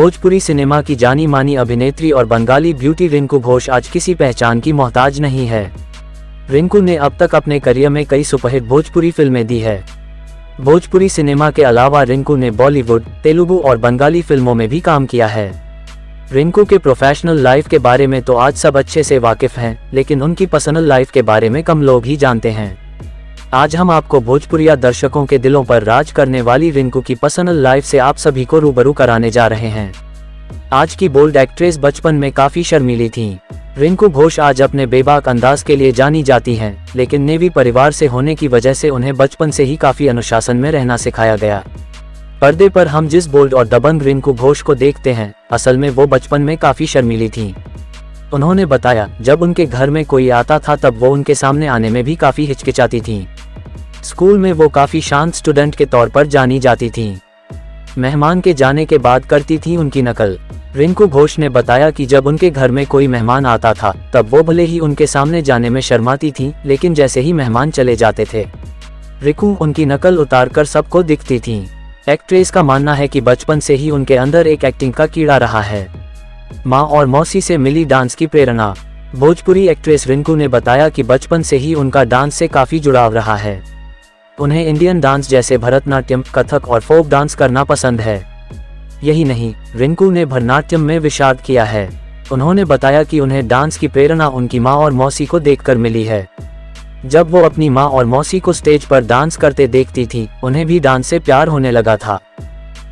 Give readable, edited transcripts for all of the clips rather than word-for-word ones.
Bhojpuri cinema की जानी मानी अभिनेत्री और बंगाली ब्यूटी रिंकू घोष आज किसी पहचान की मोहताज नहीं है। रिंकू ने अब तक अपने करियर में कई सुपरहिट भोजपुरी फिल्में दी है। भोजपुरी सिनेमा के अलावा रिंकू ने बॉलीवुड, तेलुगु और बंगाली फिल्मों में भी काम किया है। रिंकू के प्रोफेशनल लाइफ के बारे में तो आज सब अच्छे से वाकिफ हैं, लेकिन उनकी पर्सनल लाइफ के बारे में कम लोग ही जानते हैं। आज हम आपको भोजपुरिया दर्शकों के दिलों पर राज करने वाली रिंकू की पर्सनल लाइफ से आप सभी को रूबरू कराने जा रहे हैं। आज की बोल्ड एक्ट्रेस बचपन में काफी शर्मीली थीं। रिंकू घोष आज अपने बेबाक अंदाज के लिए जानी जाती हैं, लेकिन नेवी परिवार से होने की वजह से उन्हें बचपन से ही काफी अनुशासन में रहना सिखाया गया। पर्दे पर हम जिस बोल्ड और दबंग रिंकू घोष को देखते हैं, असल में वो बचपन में काफी शर्मीली थीं। उन्होंने बताया, जब उनके घर में कोई आता था तब वो उनके सामने आने में भी काफी हिचकिचाती थीं। स्कूल में वो काफी शांत स्टूडेंट के तौर पर जानी जाती थीं। मेहमान के जाने के बाद करती थीं उनकी नकल। रिंकू घोष ने बताया कि जब उनके घर में कोई मेहमान आता था तब वो भले ही उनके सामने जाने में शर्माती थीं, लेकिन जैसे ही मेहमान चले जाते थे रिंकू उनकी नकल उतारकर सबको दिखती थीं। एक्ट्रेस का मानना है कि बचपन से ही उनके अंदर एक एक्टिंग का कीड़ा रहा है। माँ और मौसी से मिली डांस की प्रेरणा। भोजपुरी एक्ट्रेस रिंकू ने बताया कि बचपन से ही उनका डांस से काफी जुड़ाव रहा है। उन्हें इंडियन डांस जैसे भरतनाट्यम, कथक और फोक डांस करना पसंद है। यही नहीं, रिंकू ने भरतनाट्यम में विशारद किया है। उन्होंने बताया कि उन्हें डांस की प्रेरणा उनकी माँ और मौसी को देखकर मिली है। जब वो अपनी माँ और मौसी को स्टेज पर डांस करते देखती थी, उन्हें भी डांस से प्यार होने लगा था।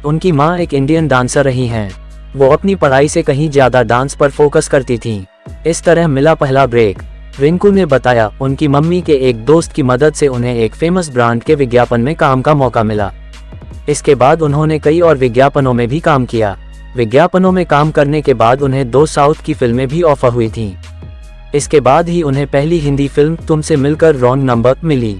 उनकी माँ एक इंडियन डांसर रही हैं। वो अपनी पढ़ाई से कहीं ज्यादा डांस पर फोकस करती थीं। इस तरह मिला पहला ब्रेक। रिंकू ने बताया, उनकी मम्मी के एक दोस्त की मदद से उन्हें एक फेमस ब्रांड के विज्ञापन में काम का मौका मिला। इसके बाद उन्होंने कई और विज्ञापनों में भी काम किया। विज्ञापनों में काम करने के बाद उन्हें 2 साउथ की फिल्में भी ऑफर हुई थीं। इसके बाद ही उन्हें पहली हिंदी फिल्म तुमसे मिलकर रॉन्ग नंबर मिली।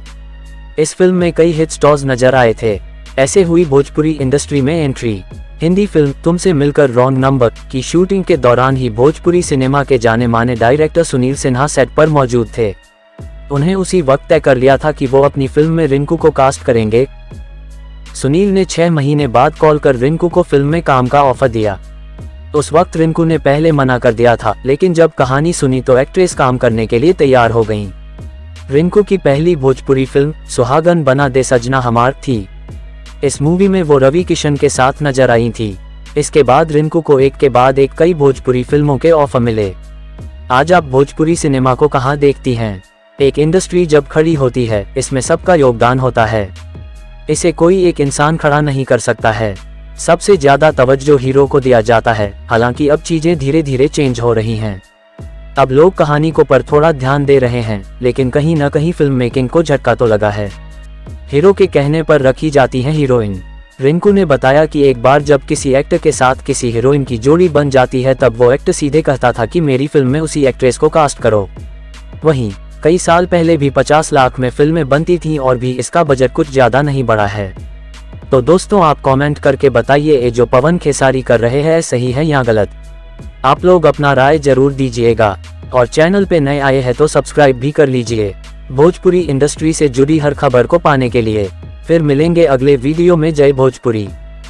इस फिल्म में कई हिट स्टार्स नजर आए थे। ऐसे हुई भोजपुरी इंडस्ट्री में एंट्री। हिंदी फिल्म तुमसे मिलकर रॉन्ग नंबर की शूटिंग के दौरान ही भोजपुरी सिनेमा के जाने माने डायरेक्टर सुनील सिन्हा सेट पर मौजूद थे। उन्हें उसी वक्त तय कर लिया था कि वो अपनी फिल्म में रिंकू को कास्ट करेंगे। सुनील ने 6 महीने बाद कॉल कर रिंकू को फिल्म में काम का ऑफर दिया। उस वक्त रिंकू ने पहले मना कर दिया था, लेकिन जब कहानी सुनी तो एक्ट्रेस काम करने के लिए तैयार हो गईं। रिंकू की पहली भोजपुरी फिल्म सुहागन बना दे सजना हमार थी। इस मूवी में वो रवि किशन के साथ नजर आई थी। इसके बाद रिंकू को एक के बाद एक कई भोजपुरी फिल्मों के ऑफर मिले। आज आप भोजपुरी सिनेमा को कहां देखती हैं? एक इंडस्ट्री जब खड़ी होती है, इसमें सबका योगदान होता है। इसे कोई एक इंसान खड़ा नहीं कर सकता है। सबसे ज्यादा तवज्जो हीरो को दिया जाता है। हालांकि अब चीजें धीरे धीरे चेंज हो रही हैं। अब लोग कहानी को पर थोड़ा ध्यान दे रहे हैं, लेकिन कहीं न कहीं फिल्म मेकिंग को झटका तो लगा है। हीरो के कहने पर रखी जाती हैं हीरोइन। रिंकू ने बताया कि एक बार जब किसी एक्टर के साथ किसी हीरोइन की जोड़ी बन जाती है तब वो एक्टर सीधे कहता था कि मेरी फिल्म में उसी एक्ट्रेस को कास्ट करो। वहीं कई साल पहले भी 50 लाख में फिल्में बनती थीं और भी इसका बजट कुछ ज्यादा नहीं बढ़ा है। तो दोस्तों, आप कमेंट करके बताइए, ये जो पवन खेसारी कर रहे हैं सही है या गलत? आप लोग अपना राय जरूर दीजिएगा और चैनल पे नए आए हैं तो सब्सक्राइब भी कर लीजिए भोजपुरी इंडस्ट्री से जुड़ी हर खबर को पाने के लिए। फिर मिलेंगे अगले वीडियो में। जय भोजपुरी।